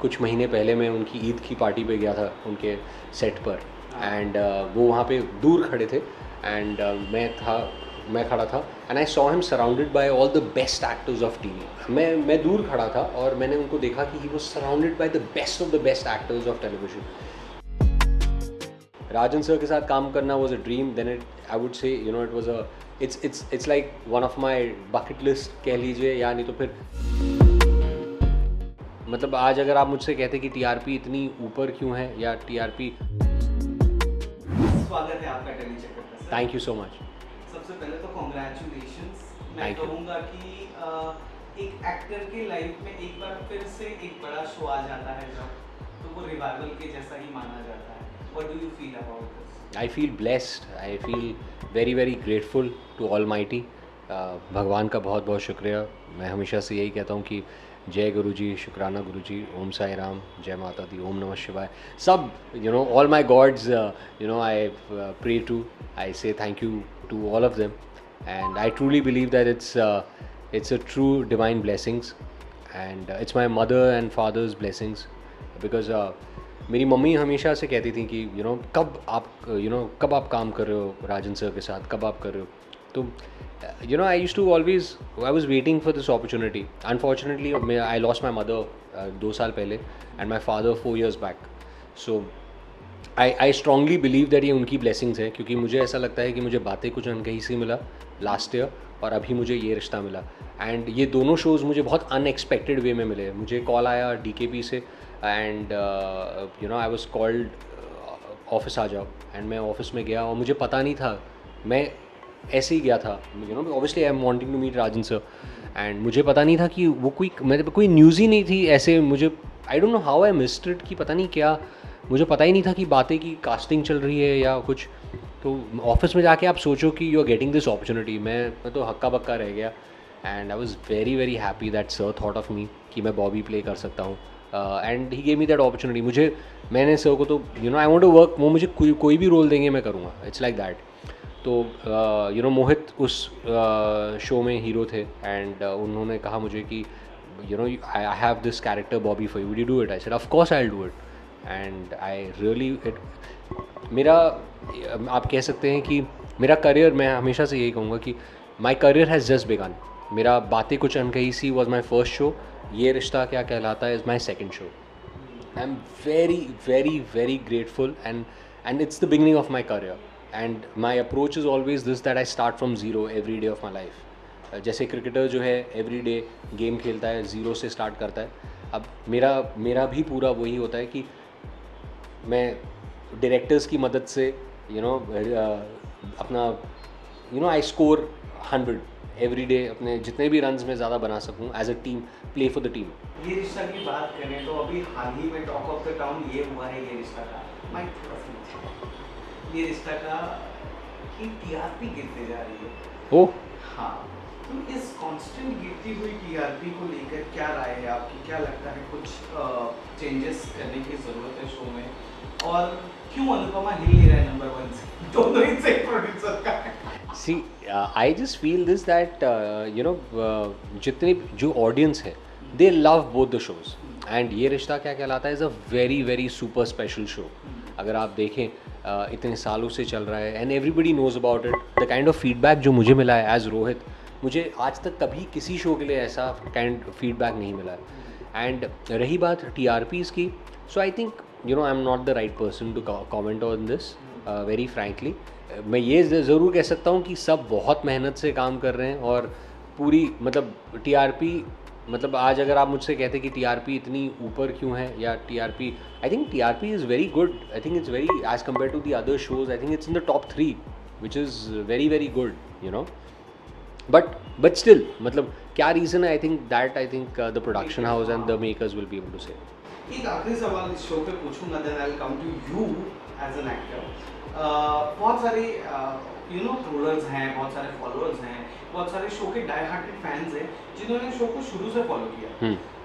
कुछ महीने पहले मैं उनकी ईद की पार्टी पे गया था उनके सेट पर, एंड वो वहाँ पे दूर खड़े थे, एंड मैं खड़ा था, and I saw him surrounded by all the best actors of TV. मैं दूर खड़ा था और मैंने उनको देखा कि he was surrounded by the best of the best actors of television. Rajan sir के साथ काम करना was a dream, then it I would say it was a it's like one of my bucket list कह लीजिए, या नहीं तो फिर मतलब आज अगर आप मुझसे कहते कि टीआरपी इतनी ऊपर क्यों है, या टीआरपी। स्वागत है आपका टेली चक्कर पर sir. Thank you so much. सबसे पहले तो कॉन्ग्रेचुलेशंस। मैं Thank you. कहूँगा कि एक एक्टर के लाइफ में एक बार फिर से एक बड़ा शो आ जाता है जब, तो वो रिवाइवल के जैसा ही माना जाता है। What do you feel about this? I feel blessed, I feel very very grateful to almighty. भगवान का बहुत बहुत शुक्रिया। मैं हमेशा से यही कहता हूँ कि जय गुरु जी, शुक्राना गुरु जी, ओम साई राम, जय माता दी, ओम नमः शिवाय, सब all my gods I pray to, I say thank you to all of them, and I truly believe that it's a true divine blessings, and it's my mother and father's blessings, because मेरी mummy हमेशा से कहती थी कि कब आप काम कर रहे हो राजन सर के साथ, कब आप कर रहे हो। तो I used to always, I was waiting for this opportunity. Unfortunately I lost my mother 2 साल पहले and my father 4 years back. So I strongly believe that ये उनकी blessings है, क्योंकि मुझे ऐसा लगता है कि मुझे बातें कुछ अनकही से मिला लास्ट ईयर, और अभी मुझे ये रिश्ता मिला, एंड ये दोनों शोज़ मुझे बहुत अनएक्सपेक्टेड वे में मिले। मुझे कॉल आया DKP से, and I was called office आ जाओ, एंड मैं ऑफिस में गया और मुझे पता नहीं था, मैं ऐसे ही गया था, obviously I am wanting to meet Rajan sir, and मुझे पता नहीं था कि वो कोई न्यूज़ ही नहीं थी ऐसे। मुझे I don't know how I missed it, कि पता नहीं क्या, मुझे पता ही नहीं था कि बातें की कास्टिंग चल रही है या कुछ। तो ऑफिस में जाके आप सोचो कि you are getting this opportunity, मैं तो हक्का बक्का रह गया, and I was very very happy that sir thought of me कि मैं बॉबी प्ले कर सकता हूँ, and he gave me that opportunity. मैंने सर को तो आई वांट टू वर्क, वो मुझे कोई भी रोल देंगे मैं करूँगा, इट्स लाइक दैट। तो मोहित उस शो में हीरो थे, एंड उन्होंने कहा मुझे कि I have this character Bobby for you, would you do it? I said of course I will do it, and I really मेरा, आप कह सकते हैं कि मेरा करियर, मैं हमेशा से यही कहूँगा कि my career has just begun. मेरा बातें कुछ अनकही सी वॉज माई फर्स्ट शो, ये रिश्ता क्या कहलाता है is my second show. I am very very very grateful, and it's the beginning of my career, and my approach is always this that I start from zero every day of my life. जैसे cricketer जो है every day game खेलता है, zero से start करता है। अब मेरा भी पूरा वही होता है कि मैं डायरेक्टर्स की मदद से अपना आई स्कोर 100 एवरी डे, अपने जितने भी रन्स में ज़्यादा बना सकूँ as a team, play for the team. ये रिश्ता की बात करें तो अभी हाल ही में टॉक ऑफ द टाउन ये हुआ है ये रिश्ता का, माइक थोड़ा सा ये रिश्ता का कि टीआरपी गिरते जा रही है। ओह हाँ, तो इस कांस्टेंट गिरती हुई टीआरपी को लेकर क्या राय है आपकी? क्या लगता है कुछ चेंजेस करने की ज़रूरत है शो में? और क्यों अनुपमा हिल नहीं रहा है नंबर 1 से? दोनों ही से प्रोड्यूसर का। See I just feel this that जितने जो ऑडियंस है they love both the shows, and ये रिश्ता क्या कहलाता है is a very very super special show. अगर आप देखें इतने सालों से चल रहा है, and everybody knows about it. The kind of feedback जो मुझे मिला है एज रोहित, मुझे आज तक कभी किसी शो के लिए ऐसा काइंड फीडबैक नहीं मिला है। एंड रही बात TRPs की, so I think I am not the right person to comment on this very frankly. मैं ये ज़रूर कह सकता हूँ कि सब बहुत मेहनत से काम कर रहे हैं, और पूरी TRP आज अगर आप मुझसे कहते कि TRP इतनी ऊपर क्यों है, या TRP, I think TRP is very good. I think it's very as compare to the other shows, I think it's in the top 3 which is very very good but still क्या reason है? I think the production house and the makers will be able to say. एक आखिरी सवाल इस show पे पूछूंगा, then I will come to you as an actor. बहुत सारे ट्रोलर्स हैं, बहुत सारे फॉलोअर्स हैं, बहुत सारे शो के डाई हार्टेड फैंस हैं जिन्होंने शो को शुरू से फॉलो किया।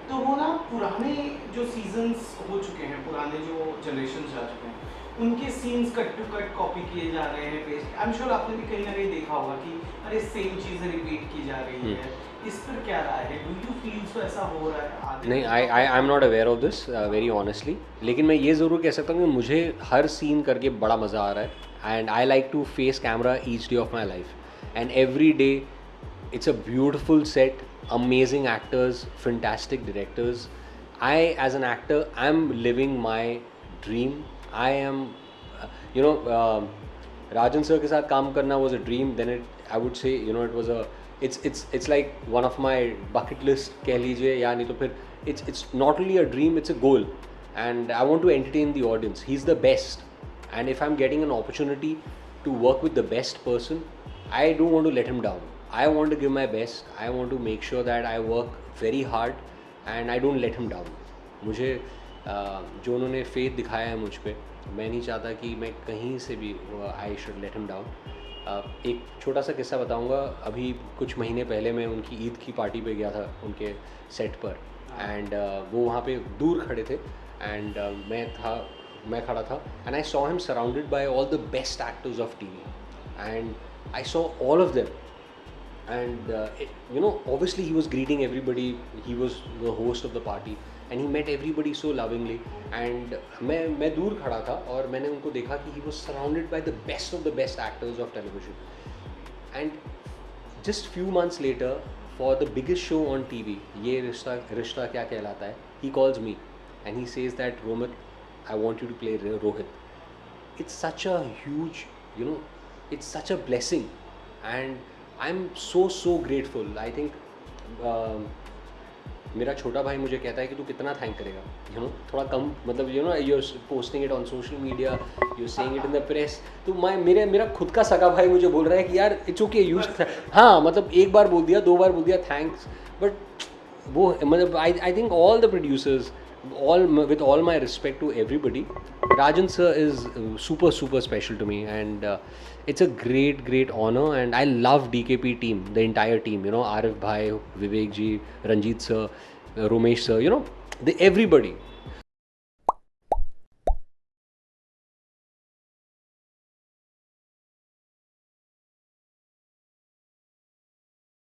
तो वो ना पुराने जो सीजन्स हो चुके हैं, पुराने जो जनरेशन जा चुके हैं, उनके scenes cut to cut copy किए जा रहे हैं, पेस्ट। आई एम श्योर आपने भी कहीं ना कहीं देखा होगा कि अरे सेम चीज़ें रिपीट की जा रही है, इस पर क्या राय है? डू यू फील सो ऐसा हो रहा है आगे? नहीं, आई am not aware of this very honestly, लेकिन मैं ये ज़रूर कह सकता हूँ कि मुझे हर सीन करके बड़ा मज़ा आ रहा है, and I like to face camera each day of my life, and every day it's a beautiful set, amazing actors, fantastic directors. I, as an actor, I'm living my dream. I am, you know, Rajan sir के साथ काम करना was a dream. Then I would say, you know, it was a, it's like one of my bucket list कह लीजिए, या नहीं तो फिर it's not only a dream, it's a goal, and I want to entertain the audience. He's the best, and if I'm getting an opportunity to work with the best person, I don't want to let him down. I want to give my best. I want to make sure that I work very hard and I don't let him down. मुझे जो उन्होंने faith दिखाया है मुझ पे, मैं नहीं चाहता कि मैं कहीं से भी I should let him down. एक छोटा सा किस्सा बताऊंगा. अभी कुछ महीने पहले मैं उनकी ईद की पार्टी पे गया था उनके सेट पर, एंड वो वहाँ पे दूर खड़े थे, एंड मैं खड़ा था, and I saw him surrounded by all the best actors of TV, and I saw all of them. And you know, obviously he was greeting everybody. He was the host of the party, and he met everybody so lovingly. And मैं दूर खड़ा था और मैंने उनको देखा कि he was surrounded by the best of the best actors of television. And just few months later, for the biggest show on TV, ये रिश्ता क्या कहलाता है, he calls me and he says that Romit, I want you to play Rohit. It's such a huge, you know, it's such a blessing, and I am so grateful. I think मेरा छोटा भाई मुझे कहता है कि तू कितना thank करेगा, यू नो, थोड़ा कम, मतलब you know, you are posting it on social media, you are saying it in the press. तो मेरा खुद का सगा भाई मुझे बोल रहा है कि यार इट्स ओके, यूज, हाँ, मतलब एक बार बोल दिया, 2 बार बोल दिया थैंक्स, बट वो मतलब I think all the producers, with all my respect to everybody, Rajan sir is super special to me, and it's a great honor, and I love DKP team, the entire team, you know, Arif bhai, Vivek ji, Ranjit sir, Romesh sir, you know, everybody.